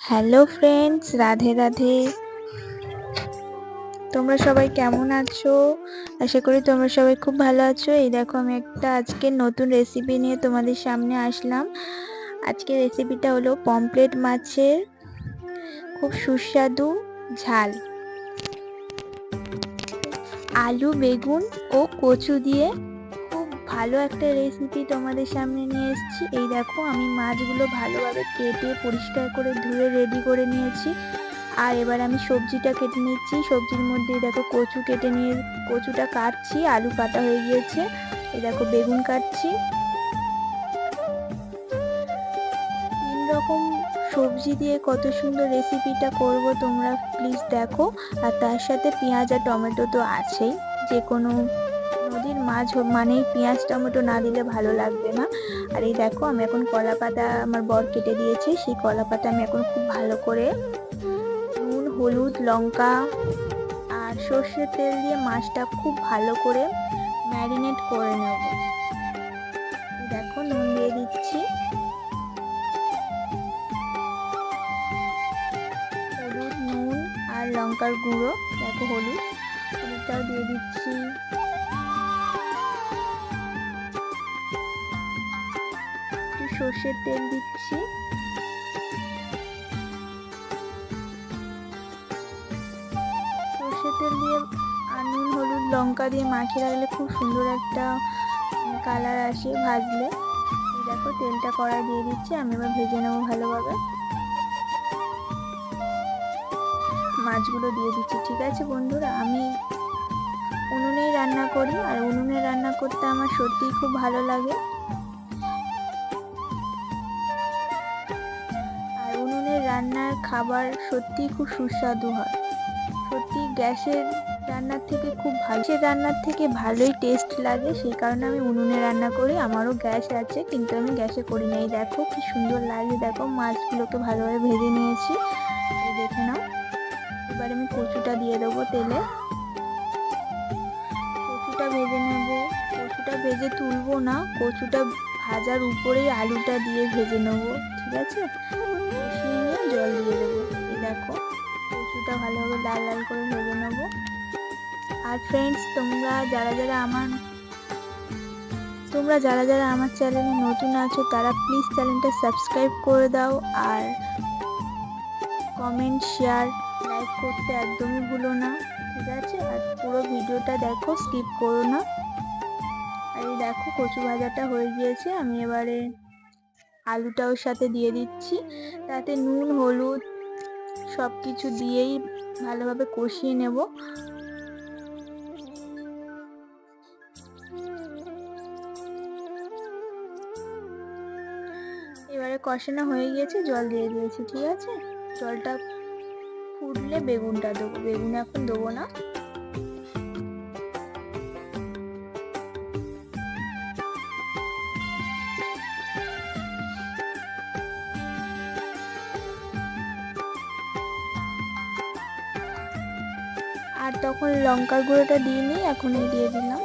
Hello friends, Radhe Radhe. তোমরা সবাই কেমন আছো? আশা করি তোমরা সবাই খুব ভালো আছো। এই দেখো, আমি একটা আজকে নতুন রেসিপি নিয়ে তোমাদের সামনে আসলাম। আজকে রেসিপিটা হলো পমফ্রেট মাছের খুব সুস্বাদু ঝাল। আলু, বেগুন ও কচু দিয়ে খুব ভালো একটা রেসিপি তোমাদের সামনে নিয়ে এসেছি। এই দেখো, আমি মাছগুলো ভালোভাবে কেটে পরিষ্কার করে ধুয়ে রেডি করে নিয়েছি। আর এবার আমি সবজিটা কেটে নিচ্ছি। সবজির মধ্যে দেখো কচুটা কাটছি। আলু কাটা হয়ে গিয়েছে। এই দেখো, বেগুন কাটছি। 3 রকম সবজি দিয়ে কত সুন্দর রেসিপিটা করব, তোমরা প্লিজ দেখো। আর তার সাথে পেঁয়াজ আর টমেটো তো আছেই। যে কোনো নদীর মাছ মানেই পেঁয়াজ টমেটো না দিলে ভালো লাগবে না। আর এই দেখো, আমি এখন কলা পাতা আমার বর কেটে দিয়েছে। সেই কলা পাতা আমি এখন খুব ভালো করে নুন, হলুদ, লঙ্কা আর সর্ষের তেল দিয়ে মাছটা খুব ভালো করে ম্যারিনেট করে নেব। দেখো, নুন দিয়ে দিচ্ছি, হলুদ, নুন আর লঙ্কার গুঁড়ো। দেখো, হলুদটাও দিয়ে দিচ্ছি। একটু সর্ষের তেল দিচ্ছি। সর্ষের তেল দিয়ে আর নুন, হলুদ, লঙ্কা দিয়ে মাখিয়ে রাখলে খুব সুন্দর একটা কালার আসে ভাজলে। দেখো, তেলটা কড়াই দিয়ে দিচ্ছি। আমি এবার ভেজে নেবো ভালোভাবে। মাছগুলো দিয়ে দিচ্ছি। ঠিক আছে বন্ধুরা, আমি উনুনেই রান্না করি, আর উনুনে রান্না করতে আমার সত্যিই খুব ভালো লাগে। আর উনুনের রান্নার খাবার সত্যিই খুব সুস্বাদু হয়। সত্যি গ্যাসের রান্নার থেকে রান্নার থেকে ভালোই টেস্ট লাগে। সেই কারণে আমি উনুনে রান্না করি। আমারও গ্যাস আছে, কিন্তু আমি গ্যাসে করি না। এই দেখো কি সুন্দর লাগে। দেখো, মাছগুলোকে ভালোভাবে ভেজে নিয়েছি। এই দেখে নাও। এবার আমি কচুটা দিয়ে দেবো তেলে। কচুটা ভেজে নেব। কচুটা ভেজে তুলবো না, কচুটা ভাজার উপরেই আলুটা দিয়ে ভেজে নেব। ঠিক আছে, কষিয়ে নিয়ে জল দিয়ে দেবো। এই দেখো, কচুটা ভালোভাবে লাল লাল করে ভেজে নেব। আর ফ্রেন্ডস, তোমরা যারা যারা আমার চ্যানেলে নতুন আছো, তারা প্লিজ চ্যানেলটা সাবস্ক্রাইব করে দাও। আর কমেন্ট, শেয়ার, লাইক করতে একদমই ভুলো না। ঠিক আছে, আর পুরো ভিডিওটা দেখো, স্কিপ করো না। আর এই দেখো, কচু ভাজাটা হয়ে গিয়েছে। আমি এবারে আলুটা ওর সাথে দিয়ে দিচ্ছি। তাতে নুন, হলুদ সব কিছু দিয়েই ভালোভাবে কষিয়ে নেব। এবারে কষানো হয়ে গিয়েছে, জল দিয়ে দিয়েছি। ঠিক আছে, জলটা ফুটলে বেগুনটা দেবো। বেগুন এখন দেবো না। আর তখন লঙ্কার গুঁড়োটা দিইনি, এখনই দিয়ে দিলাম।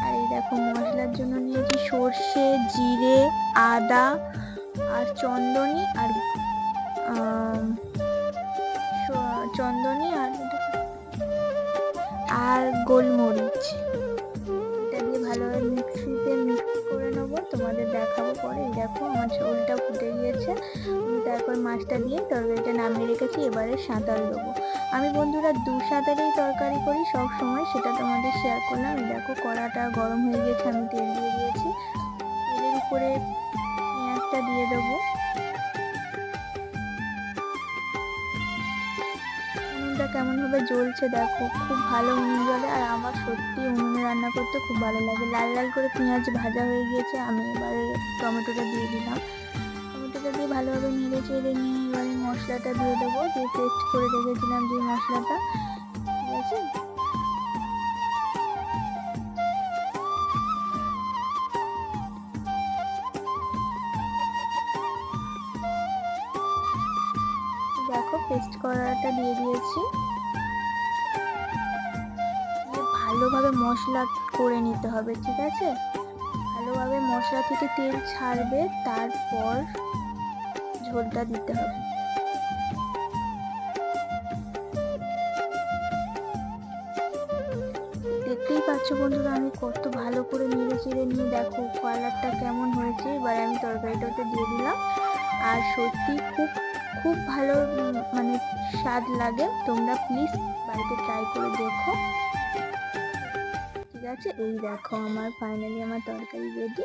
আর এই দেখো, মশলার জন্য নিয়েছি সর্ষে, জিরে, আদা আর চন্দনী আর গোলমরিচ। এটা দিয়ে ভালোভাবে মিক্সিতে মিক্স করে নেবো, তোমাদের দেখাবো পরে। এই দেখো, আমার ঝোলটা ফুটে গিয়েছে। আমি তারপর মাছটা দিয়ে তরকারিটা নামিয়ে রেখেছি। এবারে সাঁতাল দেবো। আমি বন্ধুরা 2 সাঁতারেই তরকারি করি সব সময়, সেটা তোমাদের শেয়ার করলাম। এই দেখো, কড়াটা গরম হয়ে গিয়েছে, আমি তেল দিয়ে দিয়েছি। তেলের উপরে পেঁয়াজটা দিয়ে দেবো। উনুনটা কেমন ভাবে জ্বলছে দেখো, খুব ভালো উনুন জ্বলে। আর আমার সত্যি উনুনে রান্না করতে খুব ভালো লাগে। লাল লাল করে পেঁয়াজ ভাজা হয়ে গিয়েছে। আমি এবারে টমেটোটা দিয়ে দিলাম। টমেটোটা দিয়ে ভালোভাবে নেড়ে চেড়ে নিয়ে এবারে মশলাটা দিয়ে দেবো, যে পেস্ট করে রেখেছিলাম যে মশলাটা। ঠিক আছে, দেখো, পেস্ট করাটা দিয়ে দিয়েছি। ভালোভাবে মশলা করে নিতে হবে। ঠিক আছে, ভালোভাবে মশলা থেকে তেল ছাড়বে, তারপর ঝোলটা দিতে হবে। দেখতেই পাচ্ছ বন্ধুরা আমি কত ভালো করে নেড়ে চেড়ে নিয়ে দেখো কালারটা কেমন হয়েছে। এবার আমি তরকারিটাতে দিয়ে দিলাম, আর সত্যি খুব খুব ভালো মানে স্বাদ লাগে। তোমরা প্লিজ বাড়িতে ট্রাই করে দেখো। ঠিক আছে, এই দেখো আমার ফাইনালি আমার তরকারি রেডি।